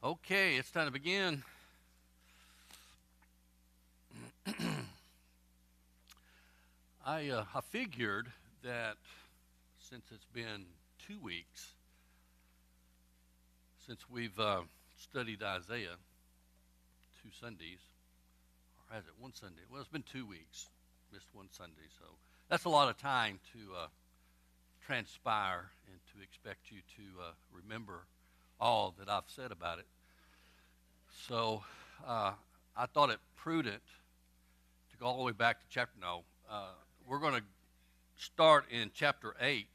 Okay, it's time to begin. I figured that since it's been 2 weeks since we've studied Isaiah, 2 Sundays, or has it one Sunday? Well, it's been 2 weeks, missed one Sunday, so that's a lot of time to transpire and to expect you to remember all that I've said about it. So I thought it prudent to go all the way back to chapter. No, we're going to start in chapter 8,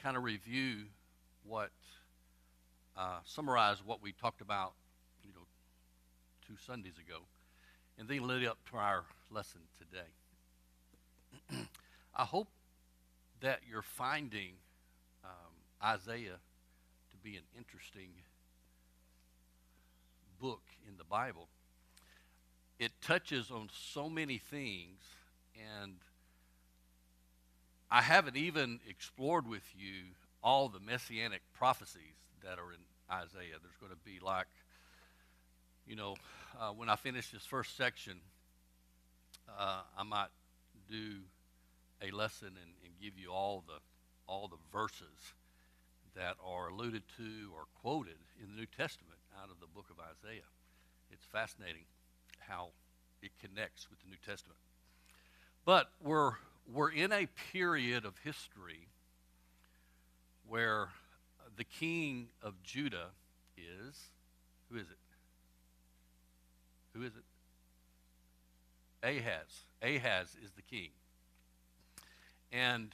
kind of review what, summarize what we talked about, 2 Sundays ago, and then lead up to our lesson today. I hope that you're finding Isaiah to be an interesting book in the Bible. It touches on so many things, and I haven't even explored with you all the messianic prophecies that are in Isaiah. There's going to be like, when I finish this first section, I might do a lesson and give you all the verses that are alluded to or quoted in the New Testament out of the book of Isaiah. It's fascinating how it connects with the New Testament. But we're in a period of history where the king of Judah is, who is it? Who is it? Ahaz. Ahaz is the king. And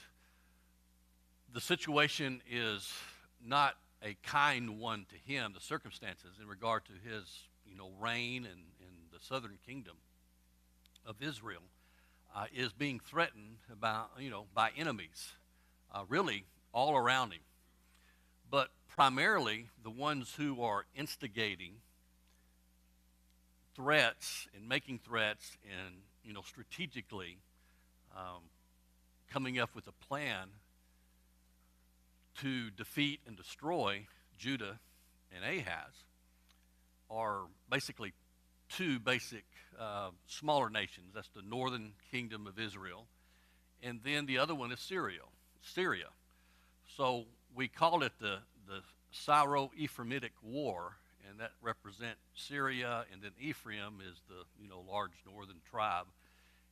the situation is not a kind one to him, the circumstances in regard to his, reign in the southern kingdom of Israel is being threatened by enemies, really all around him. But primarily the ones who are instigating threats and making threats and, strategically coming up with a plan to defeat and destroy Judah and Ahaz are basically two basic smaller nations. That's the northern kingdom of Israel, and then the other one is Syria. So we call it the Syro-Ephraimitic War, and that represents Syria, and then Ephraim is the large northern tribe.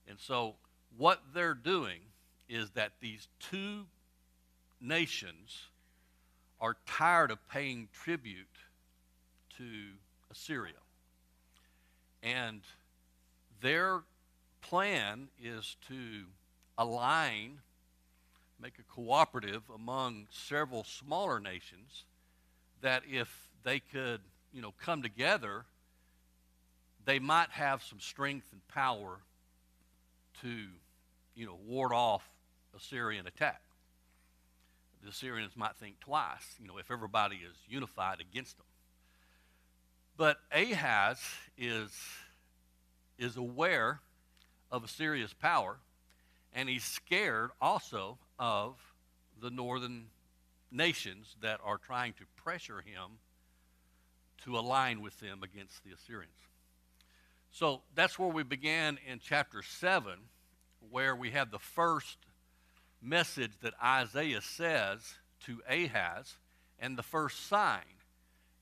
And so what they're doing is that these two nations are tired of paying tribute to Assyria. And their plan is to align, make a cooperative among several smaller nations that if they could, come together, they might have some strength and power to, ward off Assyrian attack. The Assyrians might think twice, if everybody is unified against them. But Ahaz is aware of Assyria's power, and he's scared also of the northern nations that are trying to pressure him to align with them against the Assyrians. So that's where we began in chapter 7, where we have the first message that Isaiah says to Ahaz, and the first sign.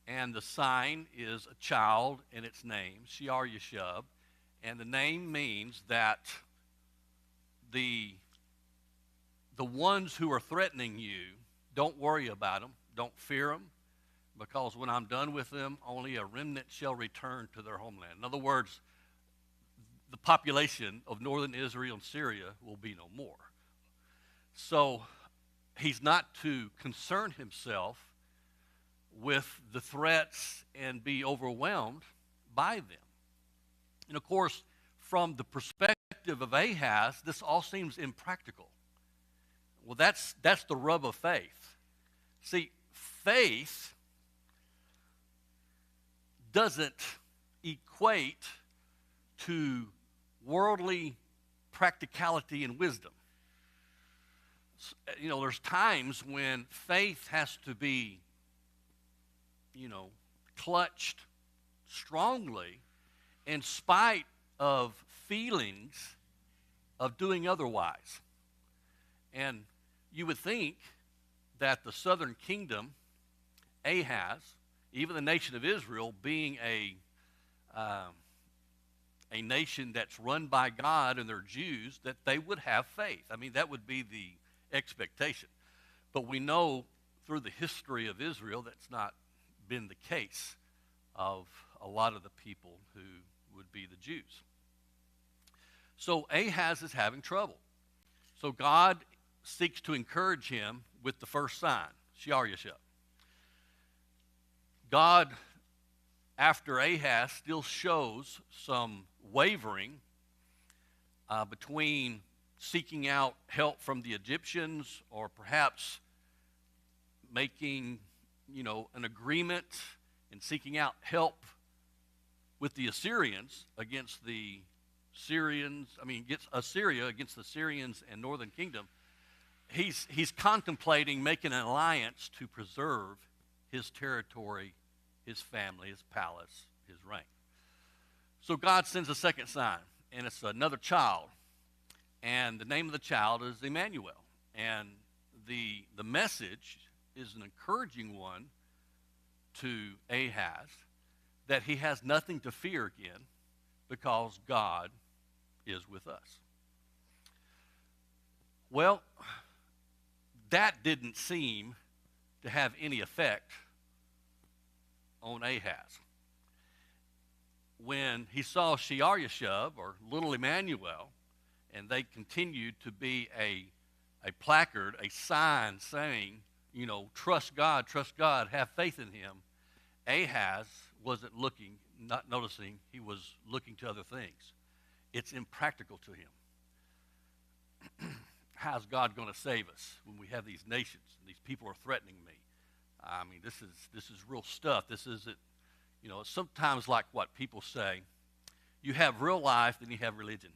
And the sign is a child, and its name, Shear Yashub, and the name means that the ones who are threatening you, don't worry about them, don't fear them, because when I'm done with them, only a remnant shall return to their homeland. In other words, the population of northern Israel and Syria will be no more. So he's not to concern himself with the threats and be overwhelmed by them. And of course, from the perspective of Ahaz, this all seems impractical. Well, that's the rub of faith. See, faith doesn't equate to worldly practicality and wisdom. There's times when faith has to be, clutched strongly in spite of feelings of doing otherwise. And you would think that the southern kingdom, Ahaz, even the nation of Israel, being a nation that's run by God and they're Jews, that they would have faith. I mean, that would be the expectation. But we know through the history of Israel that's not been the case of a lot of the people who would be the Jews. So Ahaz is having trouble. So God seeks to encourage him with the first sign, Shear-Yashub. God, after Ahaz, still shows some wavering between seeking out help from the Egyptians or perhaps making, an agreement and seeking out help with the Assyrians against the Syrians, against Assyria, against the Syrians and northern kingdom. He's contemplating making an alliance to preserve his territory, his family, his palace, his reign. So God sends a second sign, and it's another child. And the name of the child is Emmanuel. And the message is an encouraging one to Ahaz that he has nothing to fear again because God is with us. Well, that didn't seem to have any effect on Ahaz. When he saw Shear-Yashub, or little Emmanuel, and they continued to be a placard, a sign saying, trust God, have faith in him, Ahaz wasn't looking, not noticing, he was looking to other things. It's impractical to him. How's God going to save us when we have these nations and these people are threatening me? This is real stuff. This isn't, it's sometimes like what people say, you have real life, then you have religion.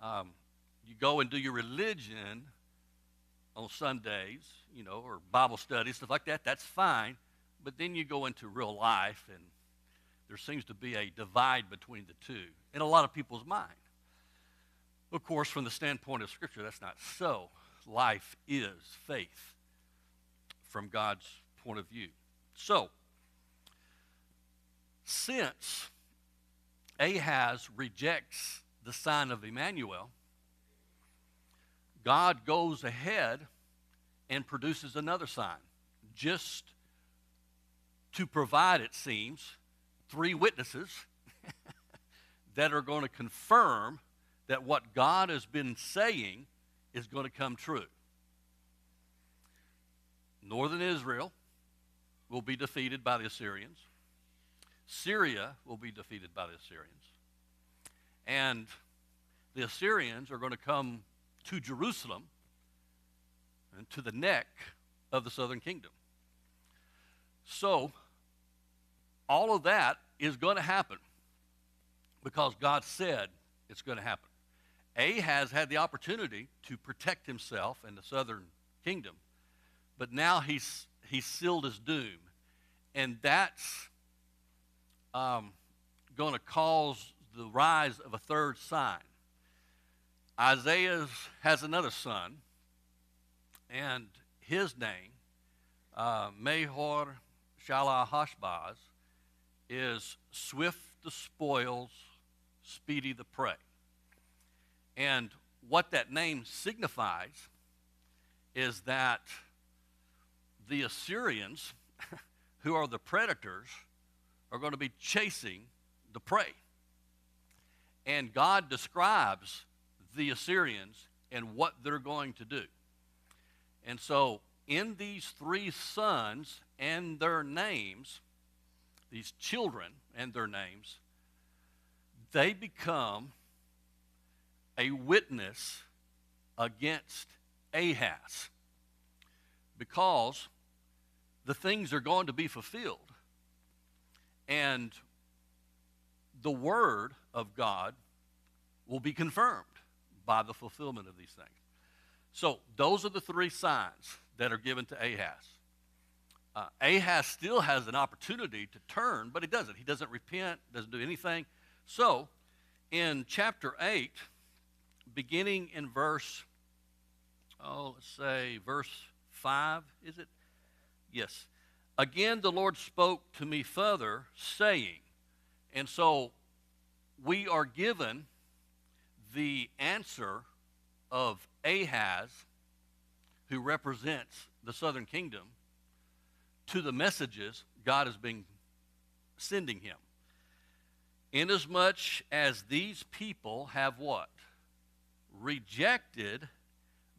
You go and do your religion on Sundays, or Bible studies, stuff like that. That's fine. But then you go into real life, and there seems to be a divide between the two in a lot of people's mind. Of course, from the standpoint of Scripture, that's not so. Life is faith from God's point of view. So, since Ahaz rejects the sign of Emmanuel, God goes ahead and produces another sign, just to provide, it seems, 3 witnesses that are going to confirm that what God has been saying is going to come true. Northern Israel will be defeated by the Assyrians. Syria will be defeated by the Assyrians. And the Assyrians are going to come to Jerusalem and to the neck of the southern kingdom. So, all of that is going to happen because God said it's going to happen. Ahaz had the opportunity to protect himself and the southern kingdom, but now he's sealed his doom. And that's going to cause the rise of a third sign. Isaiah has another son, and his name, Mahor Shalal Hashbaz, is swift the spoils, speedy the prey. And what that name signifies is that the Assyrians, who are the predators, are going to be chasing the prey. And God describes the Assyrians and what they're going to do. And so in these 3 sons and their names, these children and their names, they become a witness against Ahaz, because the things are going to be fulfilled. And the word of God will be confirmed by the fulfillment of these things. So those are the 3 signs that are given to Ahaz. Ahaz still has an opportunity to turn, but he doesn't. He doesn't repent, doesn't do anything. So, in chapter 8, beginning in verse, let's say verse 5, is it? Yes. Again, the Lord spoke to me further, saying, and so we are given the answer of Ahaz, who represents the southern kingdom, to the messages God has been sending him. Inasmuch as these people have what? Rejected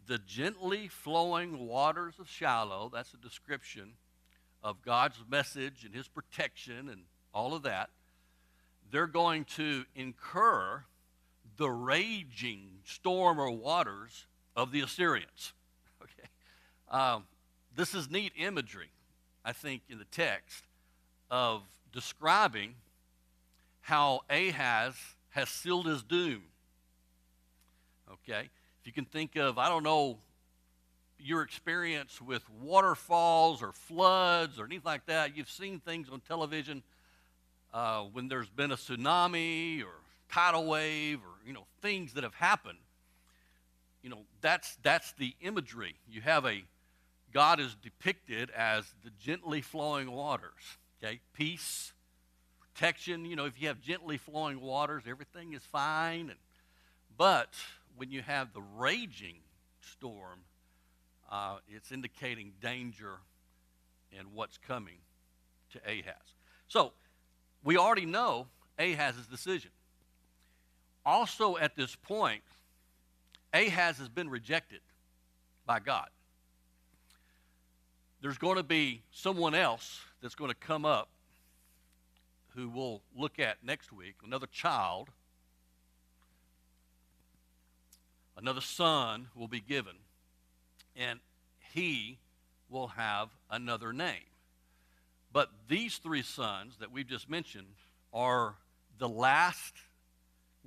the gently flowing waters of Shiloh. That's a description of God's message and his protection and all of that. They're going to incur the raging storm or waters of the Assyrians. Okay, this is neat imagery, I think, in the text of describing how Ahaz has sealed his doom. Okay, if you can think of, I don't know, your experience with waterfalls or floods or anything like that. You've seen things on television when there's been a tsunami or tidal wave or, things that have happened. That's the imagery. You have God is depicted as the gently flowing waters. Okay, peace, protection. If you have gently flowing waters, everything is fine. But when you have the raging storm, it's indicating danger and what's coming to Ahaz. So we already know Ahaz's decision. Also at this point, Ahaz has been rejected by God. There's going to be someone else that's going to come up who we'll look at next week, another child, another son will be given, and he will have another name. But these three sons that we've just mentioned are the last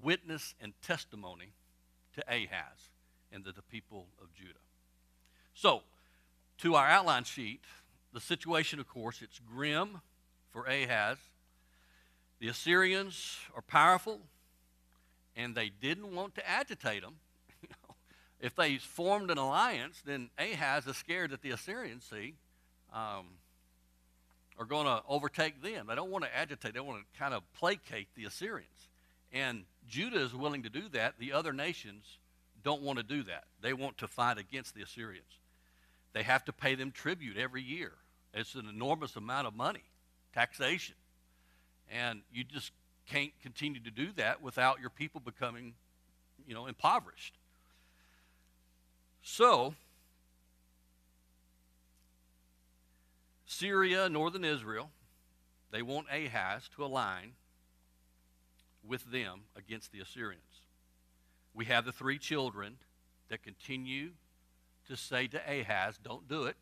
witness and testimony to Ahaz and to the people of Judah. So, to our outline sheet, the situation, of course, it's grim for Ahaz. The Assyrians are powerful, and they didn't want to agitate them. If they formed an alliance, then Ahaz is scared that the Assyrians, are going to overtake them. They don't want to agitate. They want to kind of placate the Assyrians. And Judah is willing to do that. The other nations don't want to do that. They want to fight against the Assyrians. They have to pay them tribute every year. It's an enormous amount of money, taxation. And you just can't continue to do that without your people becoming, impoverished. So, Syria, northern Israel, they want Ahaz to align with them against the Assyrians. We have the three children that continue to say to Ahaz, don't do it.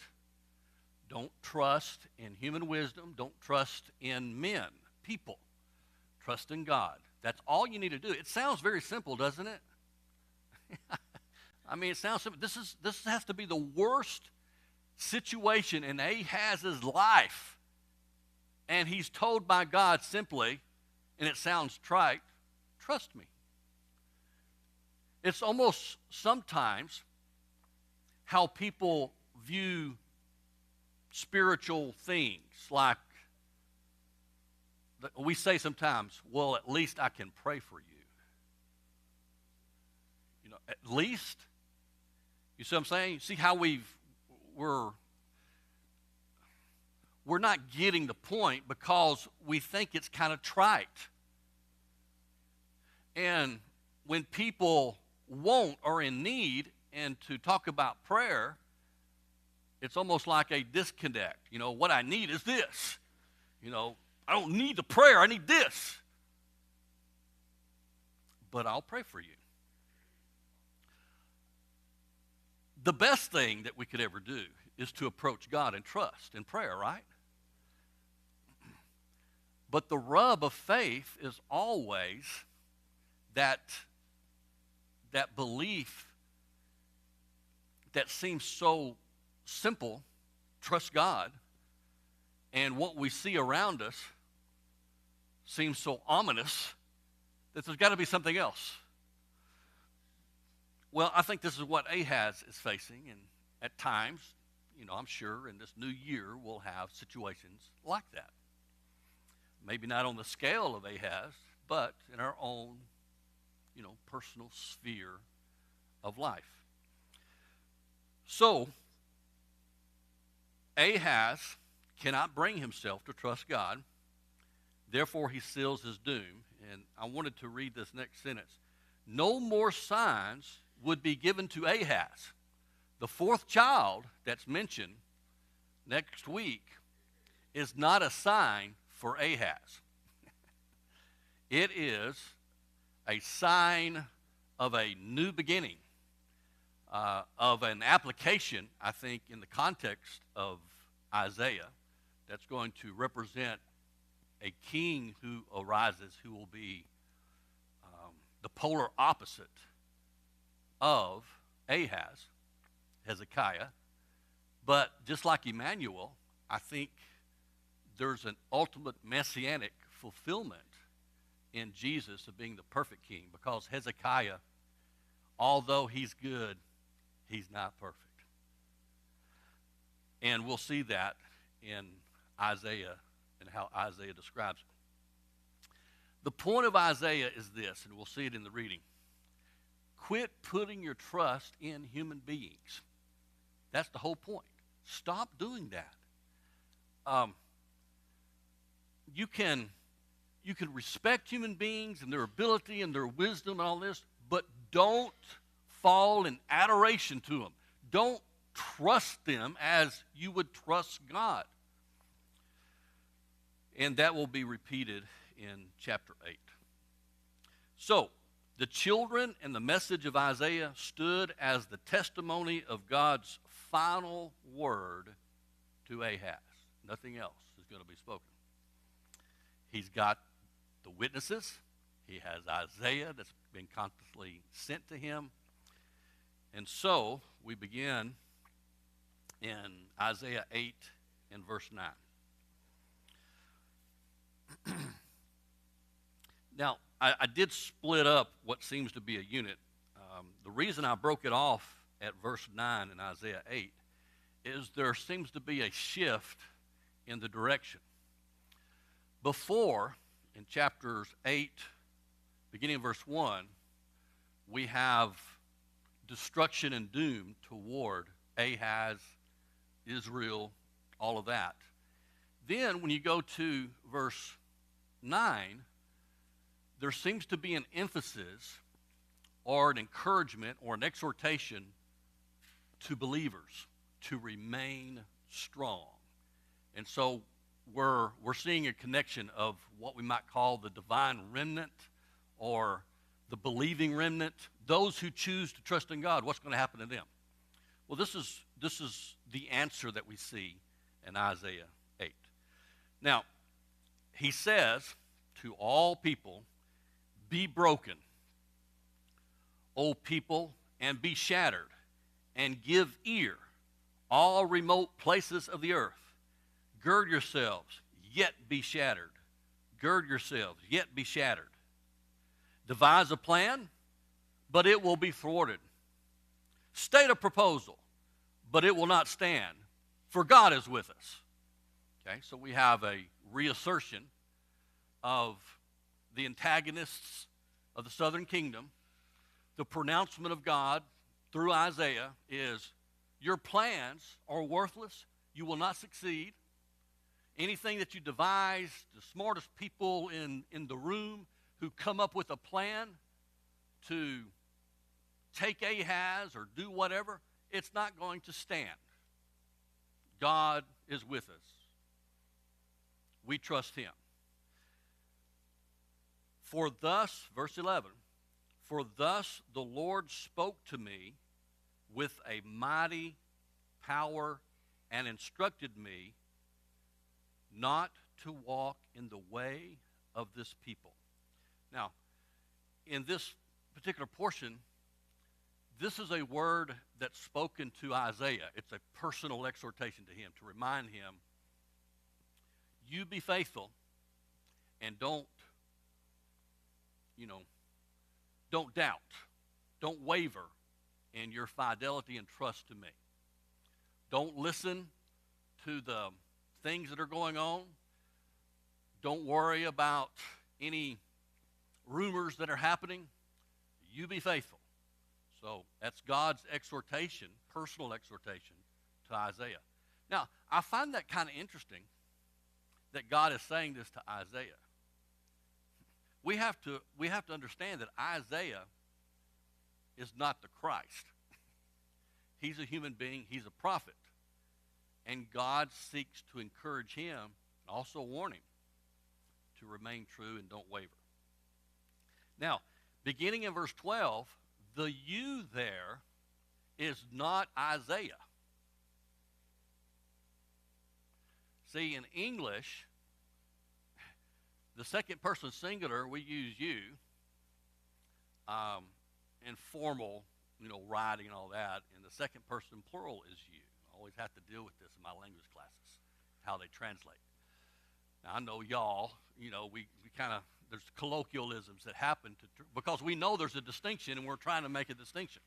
Don't trust in human wisdom. Don't trust in men, people. Trust in God. That's all you need to do. It sounds very simple, doesn't it? I mean, it sounds simple. This has to be the worst situation in Ahaz's life. And he's told by God simply, and it sounds trite, trust me. It's almost sometimes how people view spiritual things. Like we say sometimes, well, at least I can pray for you. At least. You see what I'm saying? See how we're not getting the point because we think it's kind of trite. And when people want or in need and to talk about prayer, it's almost like a disconnect. What I need is this. I don't need the prayer, I need this. But I'll pray for you. The best thing that we could ever do is to approach God in trust in prayer, right? But the rub of faith is always that belief that seems so simple, trust God, And what we see around us seems so ominous that there's got to be something else. Well, I think this is what Ahaz is facing, and at times, I'm sure in this new year we'll have situations like that. Maybe not on the scale of Ahaz, but in our own, personal sphere of life. So, Ahaz cannot bring himself to trust God. Therefore, he seals his doom. And I wanted to read this next sentence. No more signs would be given to Ahaz. The fourth child that's mentioned next week is not a sign for Ahaz. It is a sign of a new beginning, of an application, I think, in the context of Isaiah, that's going to represent a king who arises who will be the polar opposite of Ahaz, Hezekiah. But just like Emmanuel, I think there's an ultimate messianic fulfillment in Jesus of being the perfect king, because Hezekiah, although he's good, he's not perfect. And we'll see that in Isaiah and how Isaiah describes it. The point of Isaiah is this, and we'll see it in the reading. Quit putting your trust in human beings. That's the whole point. Stop doing that. You can respect human beings and their ability and their wisdom and all this, but don't fall in adoration to them. Don't trust them as you would trust God. And that will be repeated in chapter 8. So, the children and the message of Isaiah stood as the testimony of God's final word to Ahaz. Nothing else is going to be spoken. He's got the witnesses. He has Isaiah that's been constantly sent to him. And so, we begin in Isaiah 8 and verse 9. Now, I did split up what seems to be a unit. The reason I broke it off at verse 9 in Isaiah 8 is there seems to be a shift in the direction. Before, in chapters 8, beginning in verse 1, we have destruction and doom toward Ahaz, Israel, all of that. Then, when you go to verse 9, there seems to be an emphasis or an encouragement or an exhortation to believers to remain strong. And so we're seeing a connection of what we might call the divine remnant or the believing remnant, those who choose to trust in God. What's going to happen to them? Well, this is the answer that we see in Isaiah 8. Now, he says to all people, be broken, O people, and be shattered, and give ear, all remote places of the earth. Gird yourselves, yet be shattered. Gird yourselves, yet be shattered. Devise a plan, but it will be thwarted. State a proposal, but it will not stand, for God is with us. Okay, so we have a reassertion of the antagonists of the southern kingdom. The pronouncement of God through Isaiah is, your plans are worthless. You will not succeed. Anything that you devise, the smartest people in the room who come up with a plan to take Ahaz or do whatever, it's not going to stand. God is with us. We trust him. For thus, verse 11, for thus the Lord spoke to me with a mighty power and instructed me not to walk in the way of this people. Now, in this particular portion, this is a word that's spoken to Isaiah. It's a personal exhortation to him, to remind him You be faithful and don't doubt. Don't waver in your fidelity and trust to me. Don't listen to the things that are going on. Don't worry about any rumors that are happening. You be faithful. So that's God's exhortation, personal exhortation to Isaiah. Now, I find that kind of interesting that God is saying this to Isaiah. We have to understand that Isaiah is not the Christ. He's a human being. He's a prophet. And God seeks to encourage him and also warn him to remain true and don't waver. Now, beginning in verse 12, the you there is not Isaiah. See, in English, the second person singular, we use you in formal, writing and all that. And the second person plural is you. I always have to deal with this in my language classes, how they translate. Now, I know y'all, we kind of, there's colloquialisms that happen because we know there's a distinction and we're trying to make a distinction.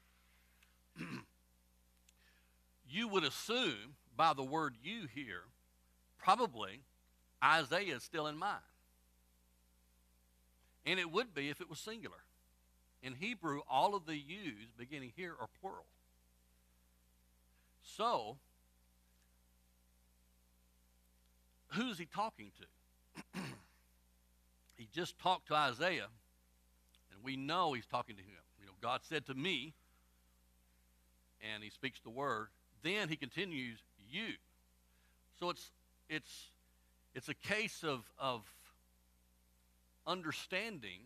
You would assume by the word you here, probably Isaiah is still in mind. And it would be if it was singular. In Hebrew, all of the yous beginning here are plural. So, who's he talking to? He just talked to Isaiah, and we know he's talking to him. God said to me, and he speaks the word. Then he continues, you. So it's a case of understanding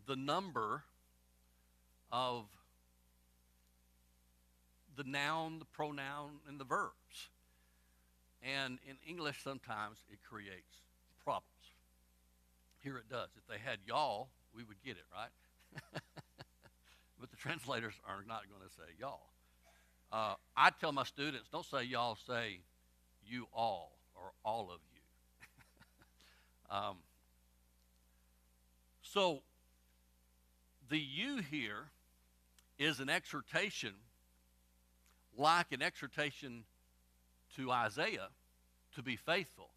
the number of the noun, the pronoun, and the verbs. And in English, sometimes it creates problems. Here it does. If they had y'all, we would get it, right? But the translators are not going to say y'all. I tell my students, don't say y'all, say you all, or all of you. So the you here is an exhortation, like an exhortation to Isaiah to be faithful.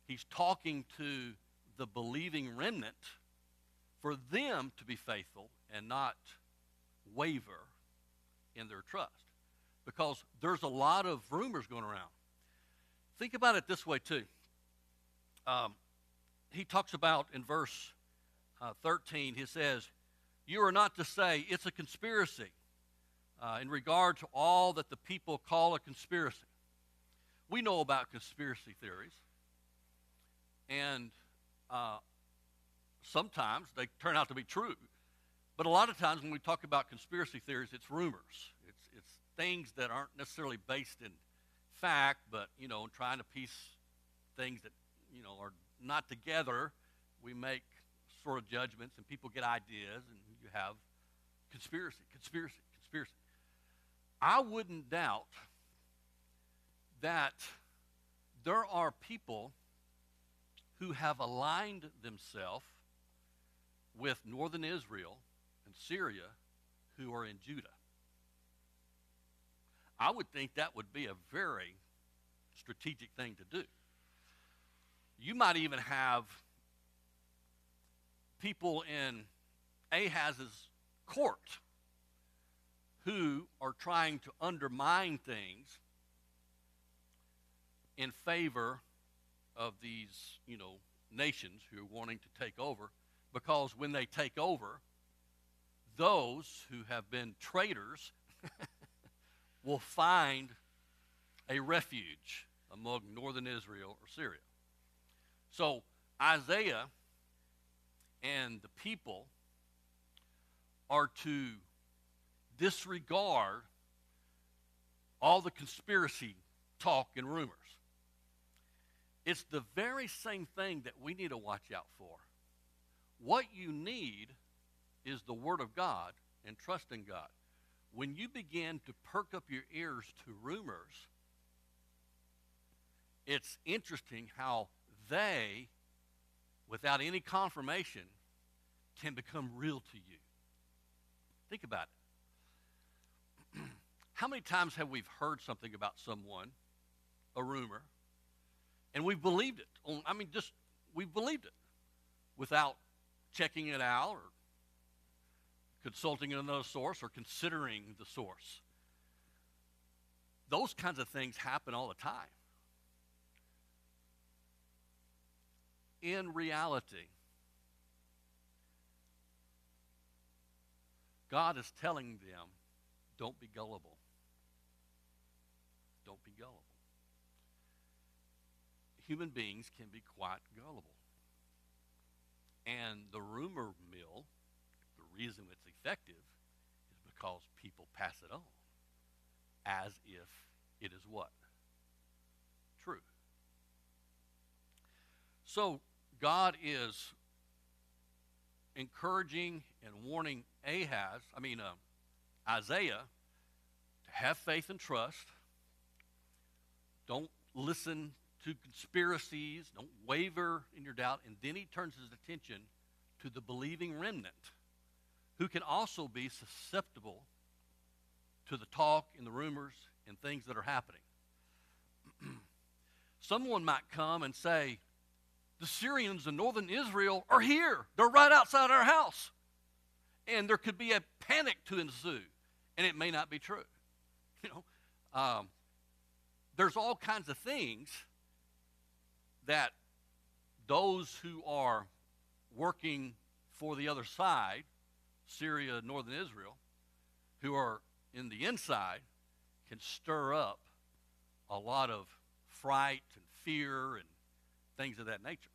He's talking to the believing remnant for them to be faithful and not waver in their trust. Because there's a lot of rumors going around. Think about it this way too. He talks about in verse 13, he says, you are not to say it's a conspiracy in regard to all that the people call a conspiracy. We know about conspiracy theories. And sometimes they turn out to be true. But a lot of times when we talk about conspiracy theories, it's rumors. It's things that aren't necessarily based in fact, but, trying to piece things that, are not together. We make sort of judgments and people get ideas and you have conspiracy. I wouldn't doubt that there are people who have aligned themselves with northern Israel and Syria who are in Judah. I would think that would be a very strategic thing to do. You might even have people in Ahaz's court who are trying to undermine things in favor of these, nations who are wanting to take over, because when they take over, those who have been traitors will find a refuge among northern Israel or Syria. So Isaiah and the people are to disregard all the conspiracy talk and rumors. It's the very same thing that we need to watch out for. What you need is the Word of God and trust in God. When you begin to perk up your ears to rumors, it's interesting how they, without any confirmation, can become real to you. Think about it. How many times have we heard something about someone, a rumor, and we've believed it? We've believed it without checking it out or consulting another source or considering the source. Those kinds of things happen all the time. In reality, God is telling them, don't be gullible. Don't be gullible. Human beings can be quite gullible. And the rumor mill, the reason it's effective is because people pass it on as if it is what? True. So God is encouraging and warning Isaiah to have faith and trust. Don't listen to conspiracies. Don't waver in your doubt. And then he turns his attention to the believing remnant who can also be susceptible to the talk and the rumors and things that are happening. Someone might come and say, the Syrians in northern Israel are here. They're right outside our house. And there could be a panic to ensue. And it may not be true. There's all kinds of things that those who are working for the other side, Syria, northern Israel, who are in the inside, can stir up a lot of fright and fear and things of that nature.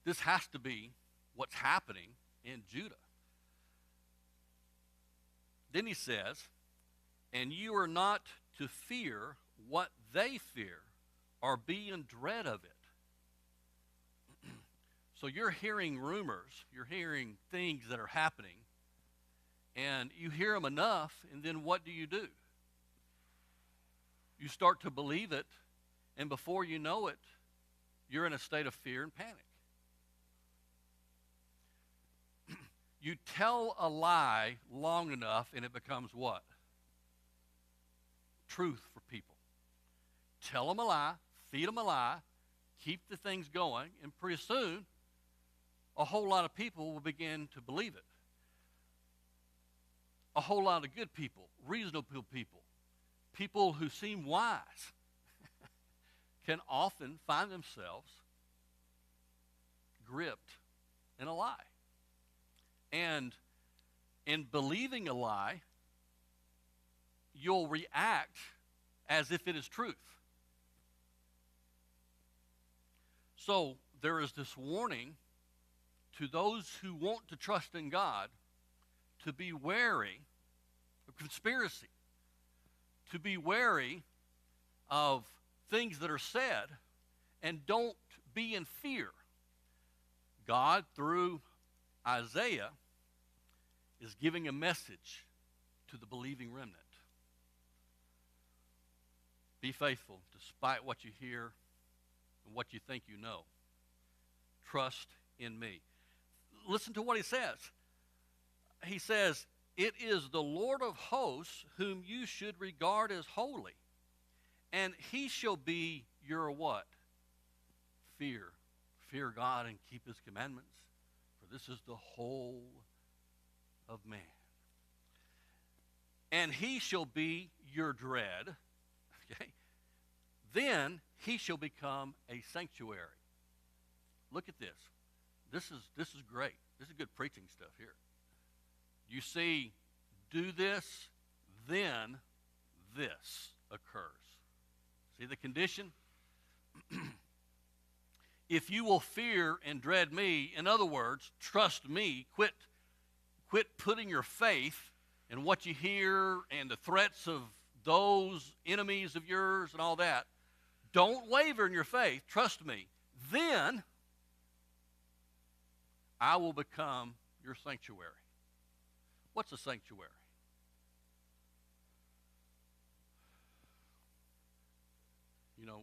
This has to be what's happening in Judah. Then he says, and you are not to fear what they fear, or be in dread of it. So you're hearing rumors, you're hearing things that are happening, and you hear them enough, and then what do? You start to believe it, and before you know it, you're in a state of fear and panic. You tell a lie long enough, and it becomes what? Truth for people. Tell them a lie, feed them a lie, keep the things going, and pretty soon, a whole lot of people will begin to believe it. A whole lot of good people, reasonable people, people who seem wise, can often find themselves gripped in a lie. And in believing a lie, you'll react as if it is truth. So there is this warning to those who want to trust in God to be wary of conspiracy, to be wary of things that are said, and don't be in fear. God, through Isaiah, is giving a message to the believing remnant. Be faithful despite what you hear and what you think you know. Trust in me. Listen to what he says. He says, it is the Lord of hosts whom you should regard as holy, and he shall be your what? Fear. Fear God and keep his commandments, for this is the whole of man. And he shall be your dread. Okay? Then he shall become a sanctuary. Look at this. This is great. This is good preaching stuff here. You see, do this, then this occurs. See the condition? If you will fear and dread me, in other words, trust me, quit putting your faith in what you hear and the threats of those enemies of yours and all that. Don't waver in your faith. Trust me. Then I will become your sanctuary. What's a sanctuary?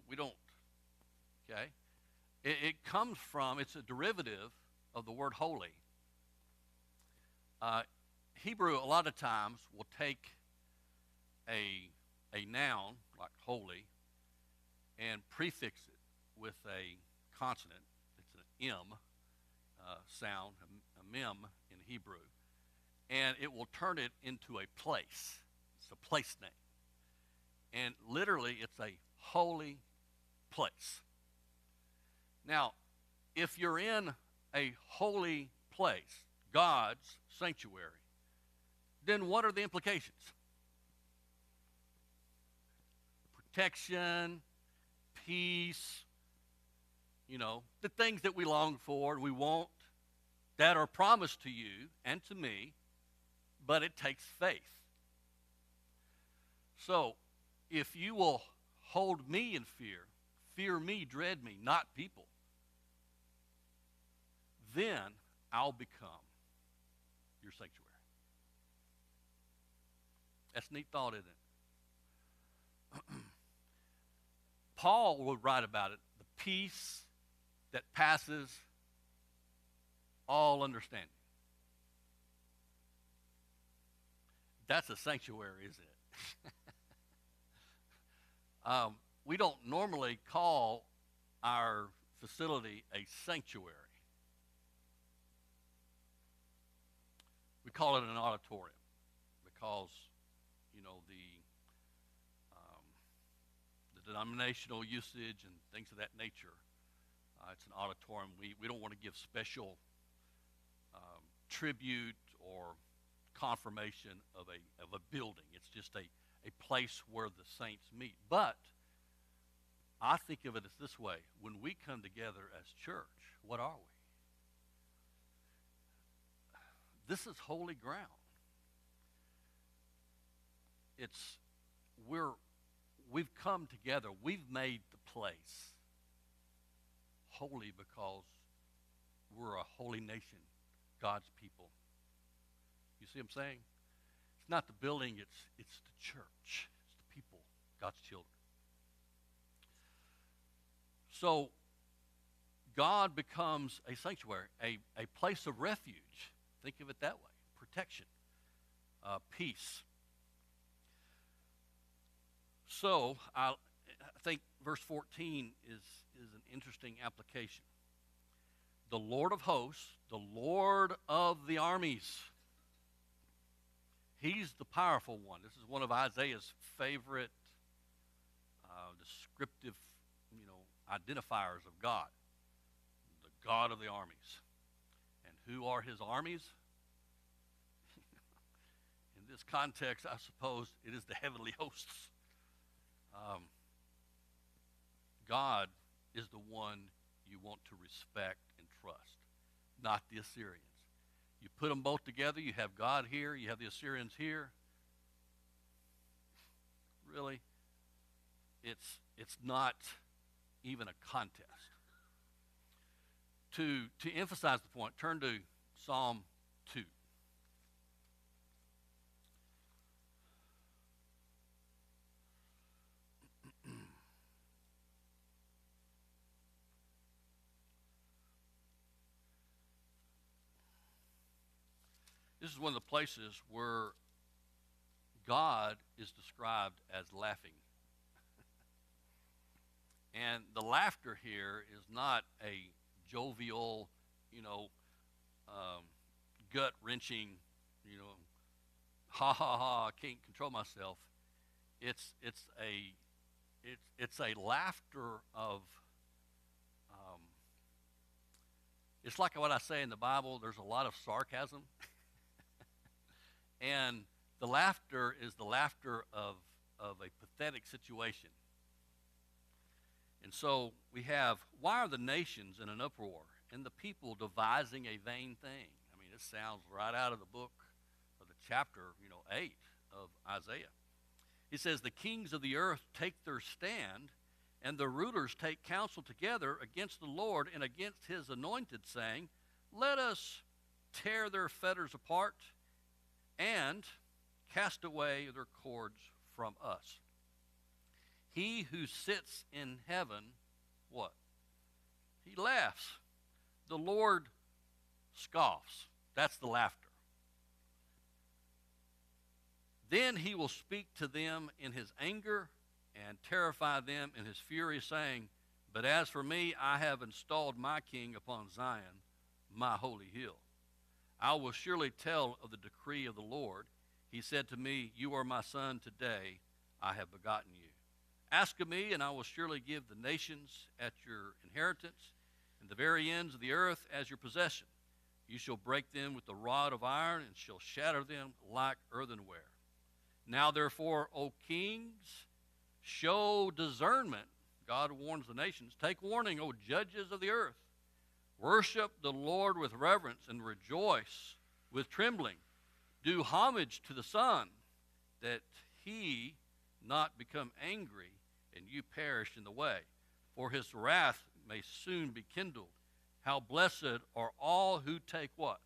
We don't Okay? It comes from, it's a derivative of the word holy. Hebrew, a lot of times, will take a noun, like holy, and prefix it with a consonant. It's an M sound, a mem in Hebrew. And it will turn it into a place. It's a place name. And literally, it's a holy place. Now, if you're in a holy place, God's sanctuary, then what are the implications? Protection, peace, the things that we long for, we want, that are promised to you and to me, but it takes faith. So, if you will hold me in fear me, dread me, not people, then I'll become your sanctuary. That's a neat thought, isn't it? Paul would write about it, the peace that passes all understanding. That's a sanctuary, isn't it? We don't normally call our facility a sanctuary. We call it an auditorium because, the denominational usage and things of that nature, it's an auditorium. We don't want to give special tribute or confirmation of a building. It's just a place where the saints meet. But I think of it as this way. When we come together as church, what are we? This is holy ground. We've come together. We've made the place holy because we're a holy nation, God's people. You see what I'm saying? It's not the building, it's the church. It's the people, God's children. So God becomes a sanctuary, a place of refuge. Think of it that way. Protection, peace. So I think verse 14 is an interesting application. The Lord of hosts, the Lord of the armies. He's the powerful one. This is one of Isaiah's favorite descriptive, identifiers of God. The God of the armies. And who are his armies? In this context, I suppose it is the heavenly hosts. God is the one you want to respect and trust, not the Assyrians. You put them both together, you have God here, you have the Assyrians here. Really, it's not even a contest. To emphasize the point, turn to Psalm 2. This is one of the places where God is described as laughing. And the laughter here is not a jovial, gut-wrenching, ha ha ha, I can't control myself. It's a laughter of, it's like what I say in the Bible, there's a lot of sarcasm. And the laughter is the laughter of a pathetic situation. And so we have, why are the nations in an uproar and the people devising a vain thing? I mean, it sounds right out of the book of the chapter, 8 of Isaiah. He says, the kings of the earth take their stand, and the rulers take counsel together against the Lord and against his anointed, saying, let us tear their fetters apart and cast away their cords from us. He who sits in heaven, what? He laughs. The Lord scoffs. That's the laughter. Then he will speak to them in his anger and terrify them in his fury, saying, but as for me, I have installed my king upon Zion, my holy hill. I will surely tell of the decree of the Lord. He said to me, you are my son, today I have begotten you. Ask of me, and I will surely give the nations at your inheritance, and the very ends of the earth as your possession. You shall break them with the rod of iron, and shall shatter them like earthenware. Now therefore, O kings, show discernment. God warns the nations. Take warning, O judges of the earth. Worship the Lord with reverence, and rejoice with trembling. Do homage to the Son, that he not become angry, and you perish in the way. For his wrath may soon be kindled. How blessed are all who take what?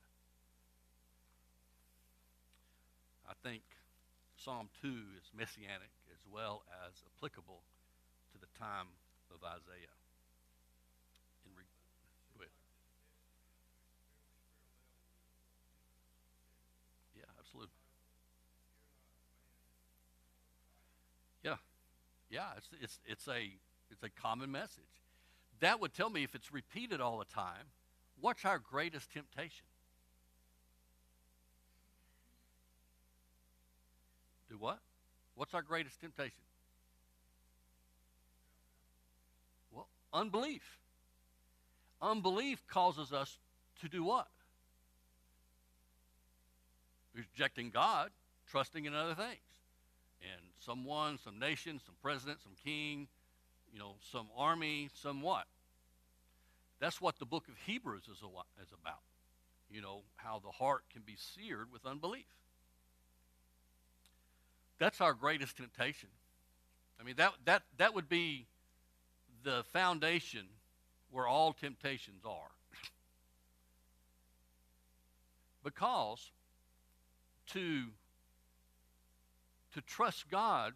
I think Psalm 2 is messianic as well as applicable to the time of Isaiah. Go ahead. Yeah, absolutely. Yeah, yeah. It's a common message. That would tell me, if it's repeated all the time, what's our greatest temptation? Do what? What's our greatest temptation? Well, unbelief. Unbelief causes us to do what? Rejecting God, trusting in other things. And someone, some nation, some president, some king, some army, some what? That's what the book of Hebrews is about. How the heart can be seared with unbelief. That's our greatest temptation. I mean, that would be the foundation where all temptations are. Because to trust God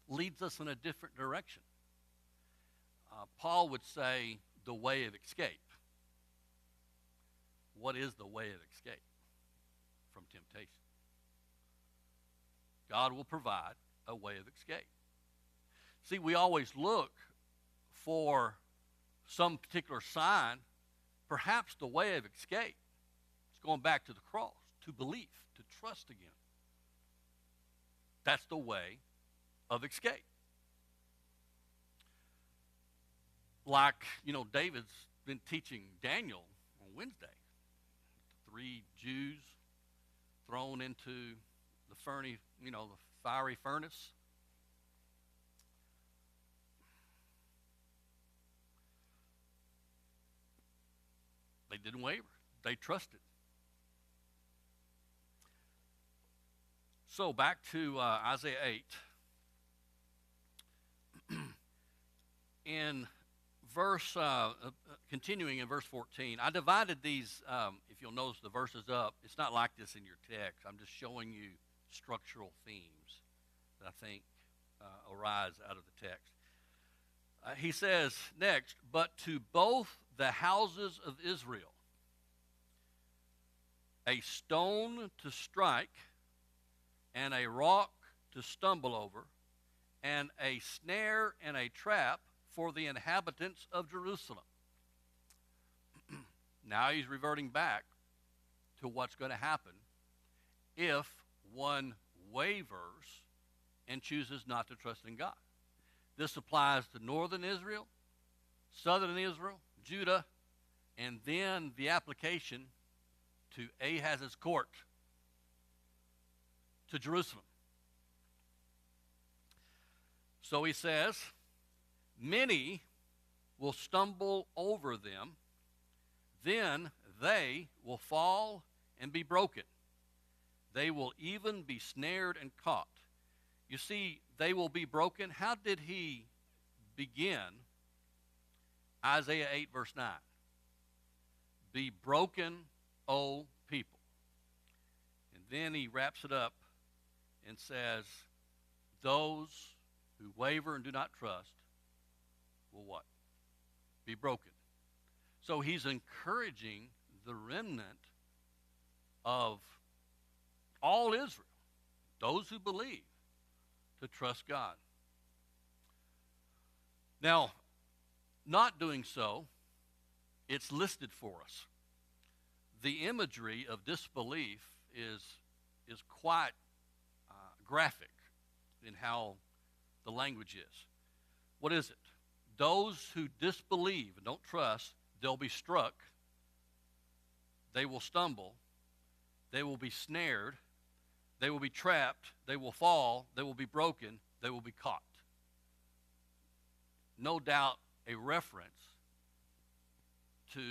leads us in a different direction. Paul would say the way of escape. What is the way of escape from temptation? God will provide a way of escape. See, we always look for some particular sign, perhaps the way of escape. It's going back to the cross, to belief, to trust again. That's the way of escape. Like, David's been teaching Daniel on Wednesday. 3 Jews thrown into the fiery furnace. They didn't waver. They trusted. So back to Isaiah 8. In continuing in verse 14, I divided these, if you'll notice the verses up, it's not like this in your text. I'm just showing you structural themes that I think arise out of the text. He says next, but to both the houses of Israel, a stone to strike, and a rock to stumble over, and a snare and a trap for the inhabitants of Jerusalem. Now he's reverting back to what's going to happen if one wavers and chooses not to trust in God. This applies to northern Israel, southern Israel, Judah, and then the application to Ahaz's court, to Jerusalem. So he says, many will stumble over them, then they will fall and be broken. They will even be snared and caught. You see, they will be broken. How did he begin Isaiah 8, verse 9? Be broken, O people. And then he wraps it up and says, those who waver and do not trust will what? be broken. So he's encouraging the remnant of all Israel, those who believe, to trust God. Now, not doing so, it's listed for us. The imagery of disbelief is quite graphic in how the language is. What is it? Those who disbelieve and don't trust, they'll be struck, they will stumble, they will be snared, they will be trapped, they will fall, they will be broken, they will be caught. No doubt a reference to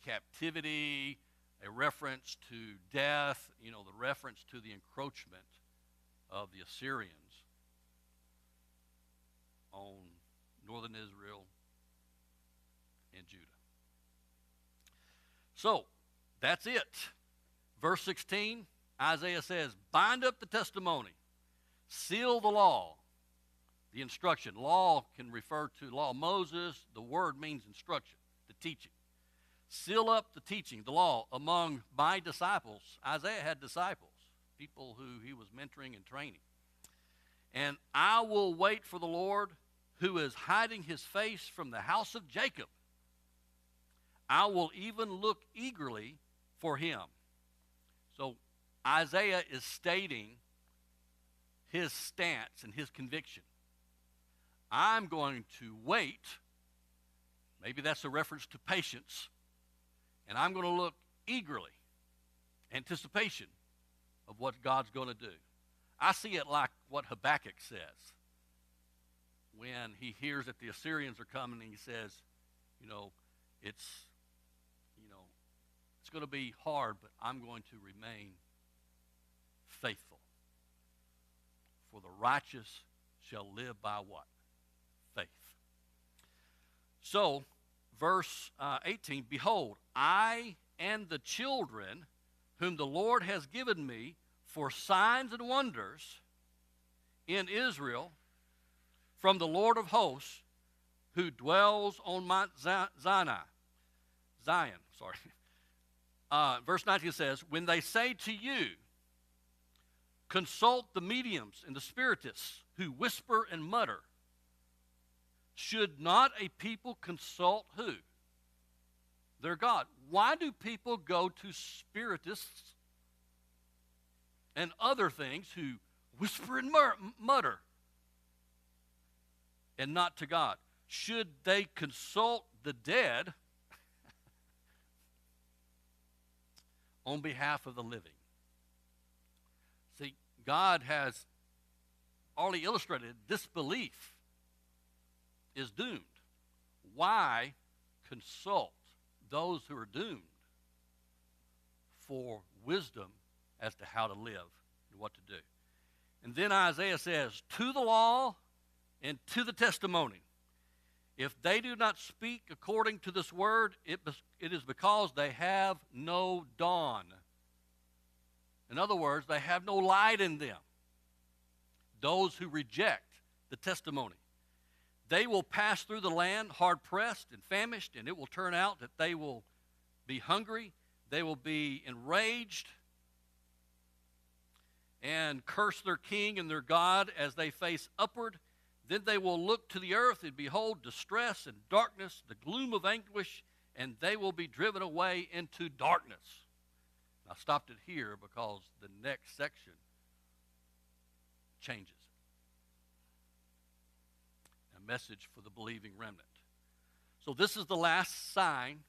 captivity, a reference to death, the reference to the encroachment of the Assyrians on northern Israel and Judah. So, that's it. Verse 16, Isaiah says, bind up the testimony, seal the law, the instruction. Law can refer to law of Moses. The word means instruction, the teaching. Seal up the teaching, the law, among my disciples. Isaiah had disciples, people who he was mentoring and training. And I will wait for the Lord, who is hiding his face from the house of Jacob. I will even look eagerly for him. So Isaiah is stating his stance and his conviction. I'm going to wait. Maybe that's a reference to patience. And I'm going to look eagerly, anticipation of what God's going to do. I see it like what Habakkuk says when he hears that the Assyrians are coming, and he says, it's going to be hard, but I'm going to remain faithful. For the righteous shall live by what? Faith. So, verse 18, behold, I and the children whom the Lord has given me for signs and wonders in Israel from the Lord of hosts, who dwells on Mount Zion. Verse 19 says, when they say to you, consult the mediums and the spiritists who whisper and mutter, should not a people consult who? Their God. Why do people go to spiritists and other things who whisper and mutter and not to God? Should they consult the dead on behalf of the living? See, God has already illustrated disbelief is doomed. Why consult those who are doomed for wisdom as to how to live and what to do? And then Isaiah says, to the law and to the testimony. If they do not speak according to this word, it is because they have no dawn. In other words, they have no light in them. Those who reject the testimony. They will pass through the land hard-pressed and famished, and it will turn out that they will be hungry, they will be enraged, and curse their king and their God as they face upward. Then they will look to the earth and behold distress and darkness, the gloom of anguish, and they will be driven away into darkness. I stopped it here because the next section changes. A message for the believing remnant. So this is the last sign.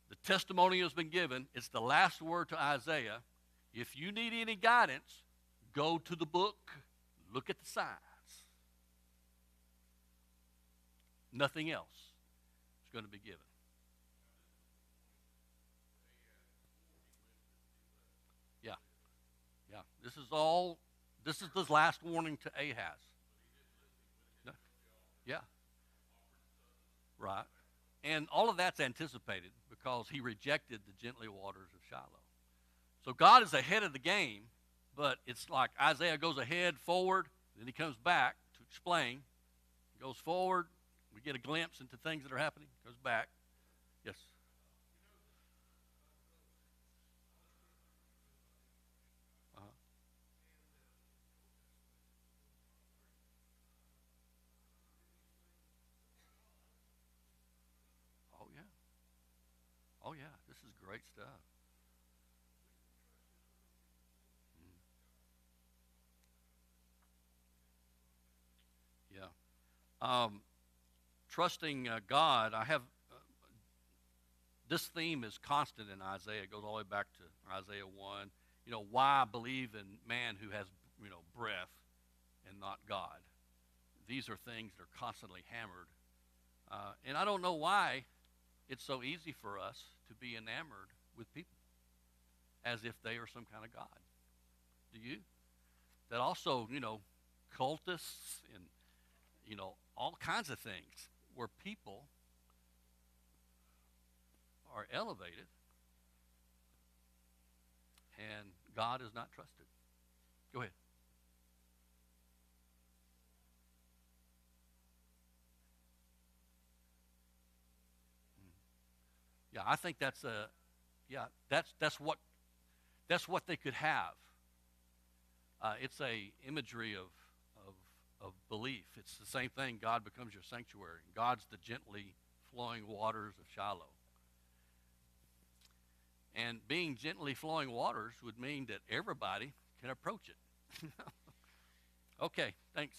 The testimony has been given. It's the last word to Isaiah. If you need any guidance, go to the book, look at the signs. Nothing else is going to be given. Yeah. Yeah. This is the last warning to Ahaz. No. Yeah. Right. And all of that's anticipated because he rejected the gently waters of Shiloh. So God is ahead of the game, but it's like Isaiah goes ahead, forward, then he comes back to explain. He goes forward, We get a glimpse into things that are happening. Goes back. Yes. Uh-huh. Oh yeah. Oh yeah. This is great stuff. Mm, yeah. Trusting God. I have this theme is constant in Isaiah. It goes all the way back to Isaiah 1. Why believe in man who has, breath and not God? These are things that are constantly hammered. And I don't know why it's so easy for us to be enamored with people as if they are some kind of God. Do you? That also, cultists and, all kinds of things where people are elevated and God is not trusted. Go ahead. Mm. Yeah, I think that's what they could have. It's a imagery of of belief. It's the same thing. God becomes your sanctuary. God's the gently flowing waters of Shiloh. And being gently flowing waters would mean that everybody can approach it. Okay, thanks.